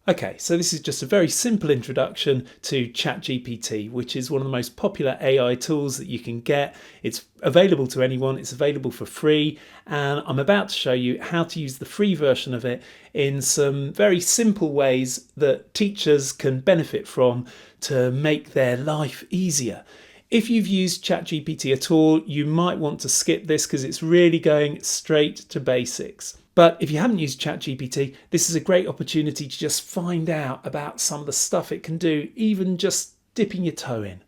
Okay, so this is just a very simple introduction to Chat GPT, which is one of the most popular AI tools that you can get. It's available to anyone, it's available for free, and I'm about to show you how to use the free version of it in some very simple ways that teachers can benefit from to make their life easier. If you've used ChatGPT at all, you might want to skip this because it's really going straight to basics. But if you haven't used ChatGPT, this is a great opportunity to just find out about some of the stuff it can do, even just dipping your toe in.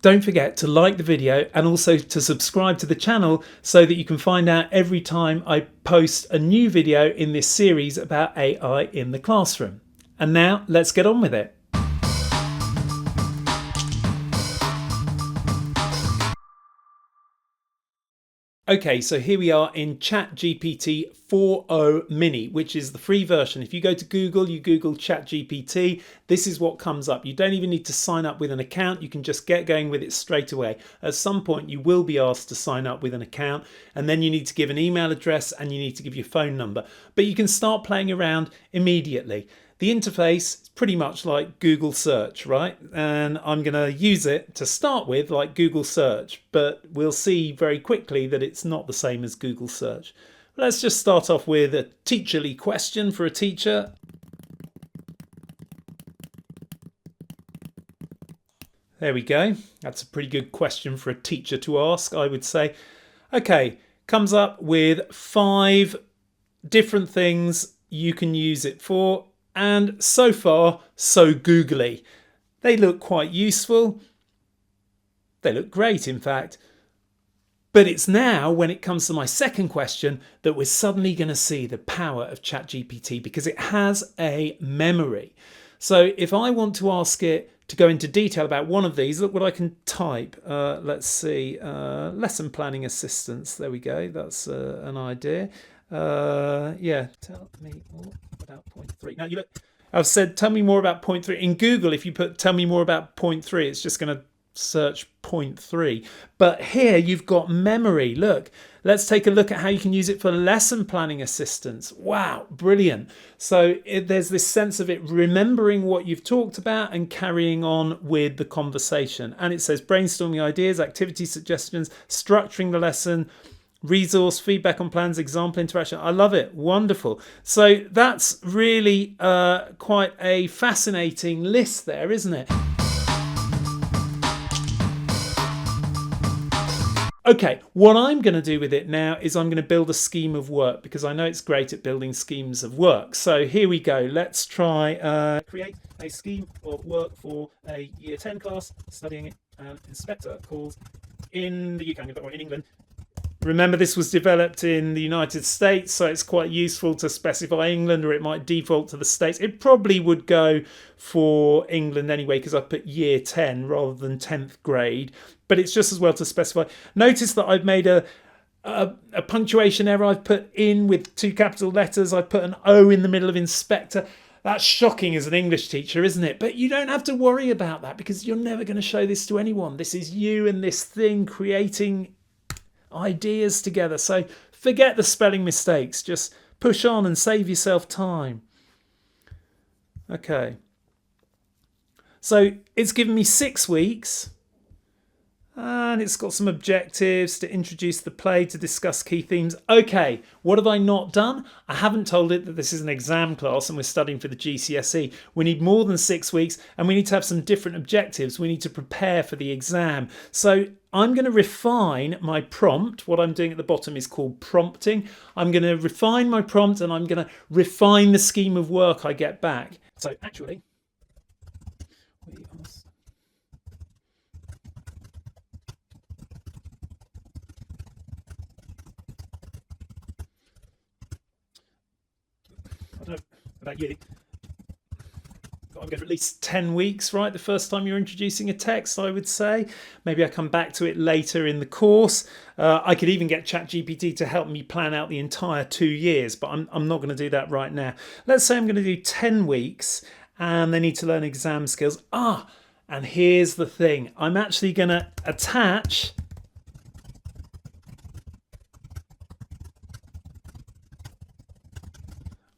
Don't forget to like the video and also to subscribe to the channel so that you can find out every time I post a new video in this series about AI in the classroom. And now let's get on with it. Okay, so here we are in ChatGPT 4.0 Mini, which is the free version. If you go to Google, you Google ChatGPT, this is what comes up. You don't even need to sign up with an account. You can just get going with it straight away. At some point, you will be asked to sign up with an account, and then you need to give an email address and you need to give your phone number. But you can start playing around immediately. The interface is pretty much like Google search, right? And I'm going to use it to start with like Google search, but we'll see very quickly that it's not the same as Google search. Let's just start off with a teacherly question for a teacher. There we go. That's a pretty good question for a teacher to ask, I would say. Okay, comes up with 5 different things you can use it for. And so far, so googly. They look quite useful. They look great, in fact. But it's now, when it comes to my second question, that we're suddenly going to see the power of ChatGPT because it has a memory. So if I want to ask it to go into detail about one of these, look what I can type. Let's see, lesson planning assistance. There we go. That's an idea. Yeah, tell me more about point 3. Now you look, I've said tell me more about point 3. In Google, if you put tell me more about point 3, it's just going to search point 3. But here you've got memory. Look, let's take a look at how you can use it for lesson planning assistance. Wow, brilliant. So there's this sense of it remembering what you've talked about and carrying on with the conversation. And it says brainstorming ideas, activity suggestions, structuring the lesson, resource, feedback on plans, example, interaction. I love it. Wonderful. So that's really quite a fascinating list there, isn't it? Okay, what I'm going to do with it now is I'm going to build a scheme of work because I know it's great at building schemes of work. So here we go. Let's try create a scheme of work for a year 10 class studying an inspector calls in the UK or in England. Remember, this was developed in the United States, so it's quite useful to specify England, or it might default to the States. It probably would go for England anyway, because I put year 10 rather than 10th grade, but it's just as well to specify. Notice that I've made a punctuation error. I've put in with 2 capital letters. I put an O in the middle of inspector. That's shocking as an English teacher, isn't it? But you don't have to worry about that because you're never going to show this to anyone. This is you and this thing creating ideas together. So forget the spelling mistakes. Just push on and save yourself time. Okay. So it's given me 6 weeks. And it's got some objectives to introduce the play, to discuss key themes. Okay, what have I not done? I haven't told it that this is an exam class and we're studying for the GCSE. We need more than 6 weeks and we need to have some different objectives. We need to prepare for the exam. So I'm going to refine my prompt. What I'm doing at the bottom is called prompting. I'm going to refine my prompt and I'm going to refine the scheme of work I get back. So actually, we are... I don't know about you, but I'm going for at least 10 weeks, right? The first time you're introducing a text, I would say. Maybe I come back to it later in the course. I could even get ChatGPT to help me plan out the entire 2 years, but I'm not going to do that right now. Let's say I'm going to do 10 weeks and they need to learn exam skills. And here's the thing. I'm actually going to attach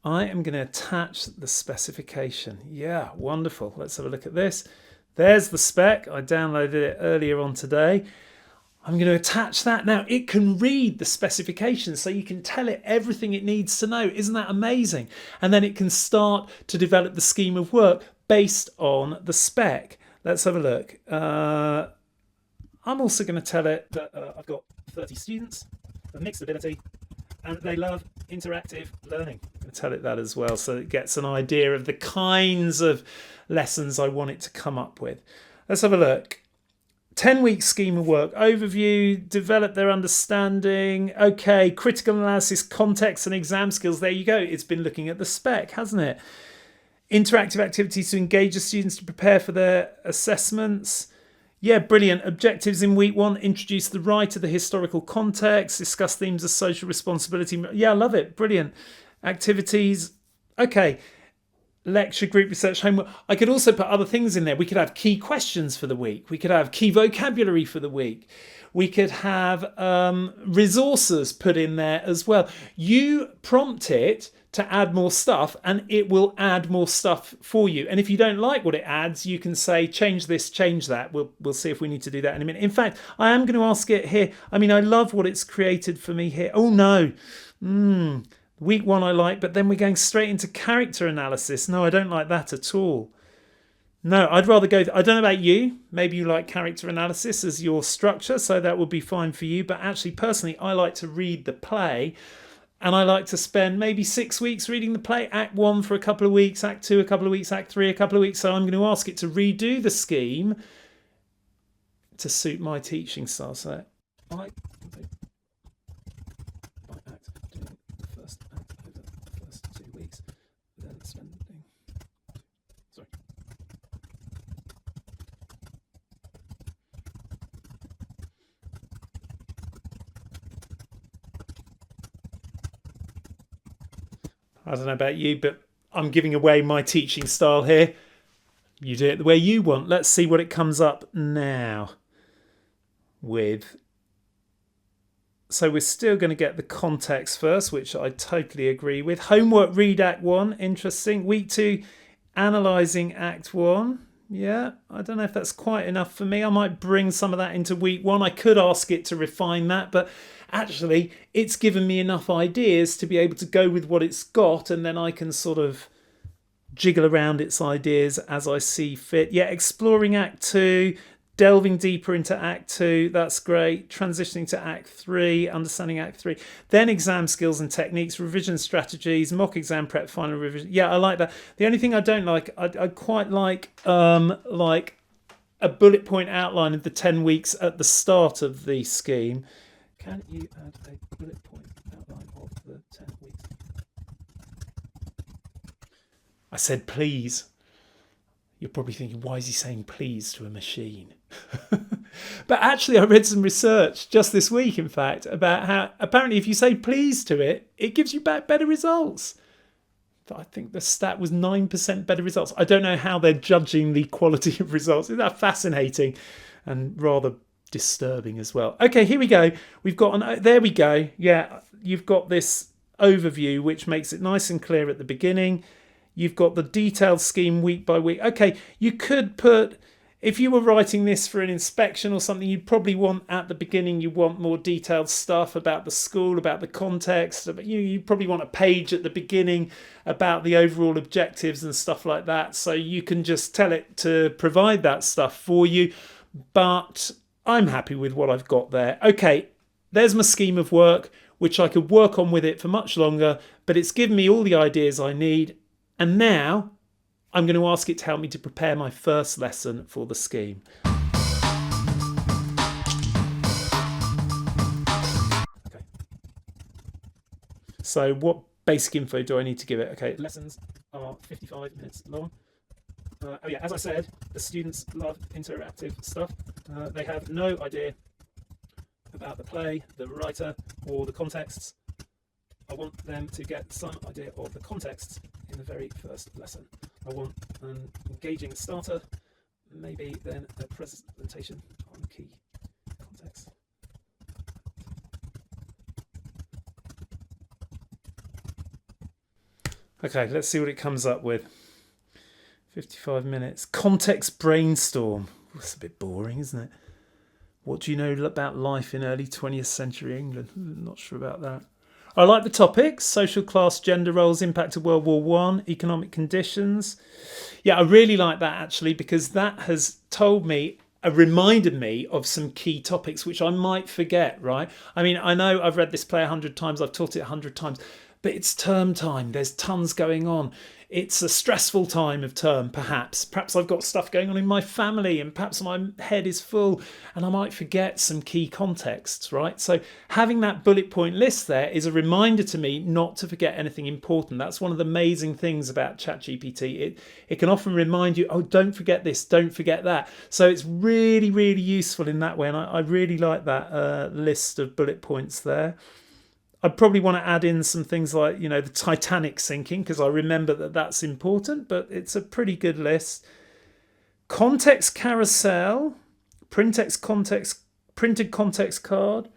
I am going to attach the specification. Yeah, wonderful. Let's have a look at this. There's the spec. I downloaded it earlier on today. I'm going to attach that. Now, it can read the specifications, so you can tell it everything it needs to know. Isn't that amazing? And then it can start to develop the scheme of work based on the spec. Let's have a look. I'm also going to tell it that I've got 30 students of mixed ability and they love interactive learning. I'm going to tell it that as well, so it gets an idea of the kinds of lessons I want it to come up with. Let's have a look. 10-week scheme of work overview, develop their understanding. Okay, critical analysis, context and exam skills. There you go. It's been looking at the spec, hasn't it? Interactive activities to engage the students to prepare for their assessments. Yeah, brilliant. Objectives in week 1, introduce the writer, the historical context, discuss themes of social responsibility. Yeah, I love it. Brilliant. Activities. Okay. Lecture, group research, homework. I could also put other things in there. We could have key questions for the week. We could have key vocabulary for the week. We could have resources put in there as well. You prompt it to add more stuff and it will add more stuff for you. And if you don't like what it adds, you can say, change this, change that. We'll see if we need to do that in a minute. In fact, I am going to ask it here. I mean, I love what it's created for me here. Oh no. Week 1 I like, but then we're going straight into character analysis. No, I don't like that at all. No, I'd rather go... I don't know about you. Maybe you like character analysis as your structure, so that would be fine for you. But actually, personally, I like to read the play. And I like to spend maybe 6 weeks reading the play. Act 1 for a couple of weeks, Act 2 a couple of weeks, Act 3 a couple of weeks. So I'm going to ask it to redo the scheme to suit my teaching style. So I act doing the first act over the first 2 weeks, then spending... Sorry. I don't know about you, but I'm giving away my teaching style here. You do it the way you want. Let's see what it comes up now with. So we're still going to get the context first, which I totally agree with. Homework, read Act 1. Interesting. Week 2, analysing Act 1. Yeah, I don't know if that's quite enough for me. I might bring some of that into week 1. I could ask it to refine that, but actually it's given me enough ideas to be able to go with what it's got, and then I can sort of jiggle around its ideas as I see fit. Yeah, exploring Act 2, delving deeper into Act 2, that's great. Transitioning to Act 3, understanding Act 3. Then exam skills and techniques, revision strategies, mock exam prep, final revision. Yeah, I like that. The only thing I don't like, I quite like a bullet point outline of the 10 weeks at the start of the scheme. Can you add a bullet point outline of the 10 weeks? I said please. You're probably thinking, why is he saying please to a machine? But actually, I read some research just this week, in fact, about how apparently if you say please to it, it gives you back better results. I think the stat was 9% better results. I don't know how they're judging the quality of results. Isn't that fascinating and rather disturbing as well? Okay, here we go. We've got there we go. Yeah, you've got this overview, which makes it nice and clear at the beginning. You've got the detailed scheme week by week. Okay, you could put, if you were writing this for an inspection or something, you'd probably want at the beginning, you want more detailed stuff about the school, about the context. You probably want a page at the beginning about the overall objectives and stuff like that. So you can just tell it to provide that stuff for you. But I'm happy with what I've got there. Okay, there's my scheme of work, which I could work on with it for much longer, but it's given me all the ideas I need. And now I'm going to ask it to help me to prepare my first lesson for the scheme. Okay. So what basic info do I need to give it? Okay, lessons are 55 minutes long. Oh yeah, as I said, the students love interactive stuff. They have no idea about the play, the writer, or the contexts. I want them to get some idea of the context in the very first lesson. I want an engaging starter, maybe then a presentation on key context. Okay, let's see what it comes up with. 55 minutes. Context brainstorm. That's a bit boring, isn't it? What do you know about life in early 20th century England? Not sure about that. I like the topics: social class, gender roles, impact of World War One, economic conditions. Yeah, I really like that actually, because that has reminded me of some key topics which I might forget, right? I mean, I know I've read this play 100 times, I've taught it 100 times, but it's term time. There's tons going on. It's a stressful time of term, perhaps. Perhaps I've got stuff going on in my family and perhaps my head is full and I might forget some key contexts, right? So having that bullet point list there is a reminder to me not to forget anything important. That's one of the amazing things about ChatGPT. It can often remind you, oh, don't forget this, don't forget that. So it's really, really useful in that way. And I really like that list of bullet points there. I'd probably want to add in some things like, the Titanic sinking, because I remember that that's important, but it's a pretty good list. Context carousel, printed context card,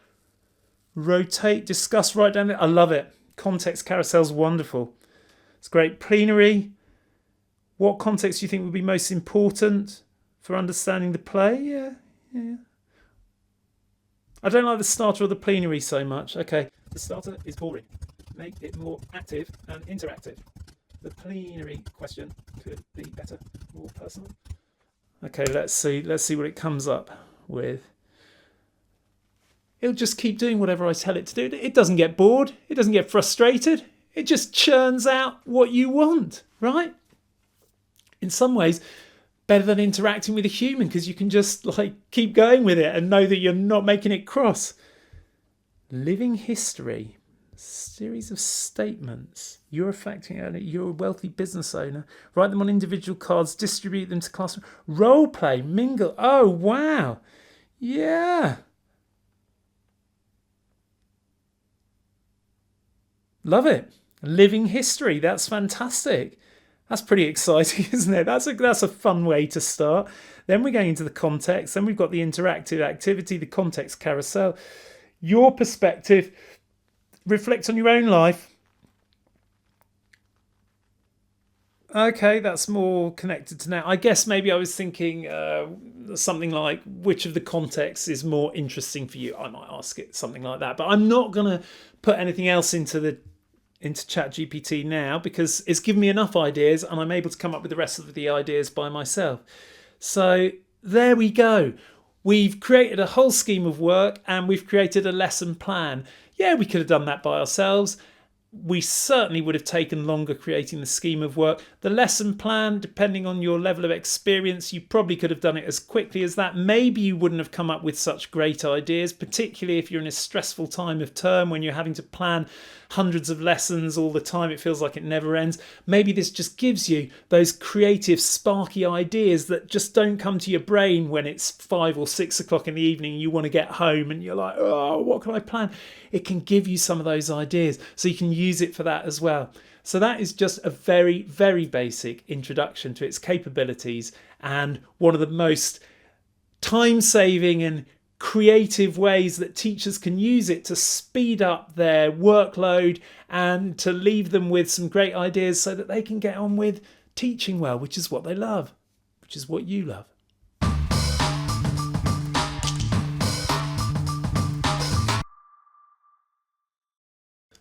rotate, discuss, write down. I love it. Context carousel's wonderful. It's great. Plenary. What context do you think would be most important for understanding the play? Yeah. I don't like the starter or the plenary so much. Okay, the starter is boring. Make it more active and interactive. The plenary question could be better, more personal. Okay, let's see what it comes up with. It'll just keep doing whatever I tell it to do. It doesn't get bored. It doesn't get frustrated. It just churns out what you want, right? In some ways, better than interacting with a human, because you can just keep going with it and know that you're not making it cross. Living history, series of statements. You're a wealthy business owner. Write them on individual cards, distribute them to classroom. Role play, mingle. Oh, wow. Yeah. Love it. Living history. That's fantastic. That's pretty exciting, isn't it? That's a fun way to start. Then we're going into the context. Then we've got the interactive activity, the context carousel. Your perspective. Reflect on your own life. Okay, that's more connected to now. I guess maybe I was thinking something like, which of the contexts is more interesting for you? I might ask it something like that. But I'm not going to put anything else into ChatGPT now, because it's given me enough ideas and I'm able to come up with the rest of the ideas by myself. So there we go. We've created a whole scheme of work and we've created a lesson plan. Yeah, we could have done that by ourselves. We certainly would have taken longer creating the scheme of work. The lesson plan, depending on your level of experience, you probably could have done it as quickly as that. Maybe you wouldn't have come up with such great ideas, particularly if you're in a stressful time of term when you're having to plan hundreds of lessons all the time. It feels like it never ends. Maybe this just gives you those creative, sparky ideas that just don't come to your brain when it's 5 or 6 o'clock in the evening and you want to get home and you're like, oh, what can I plan? It can give you some of those ideas, so you can use it for that as well. So that is just a very, very basic introduction to its capabilities, and one of the most time-saving and creative ways that teachers can use it to speed up their workload and to leave them with some great ideas so that they can get on with teaching well, which is what they love, which is what you love.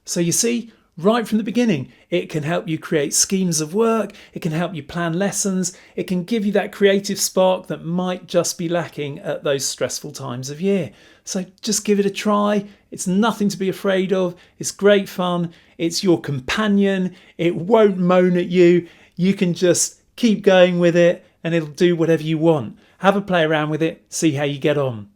So you see, right from the beginning, it can help you create schemes of work, it can help you plan lessons, it can give you that creative spark that might just be lacking at those stressful times of year. So just give it a try. It's nothing to be afraid of. It's great fun. It's your companion. It won't moan at you. You can just keep going with it and it'll do whatever you want. Have a play around with it, see how you get on.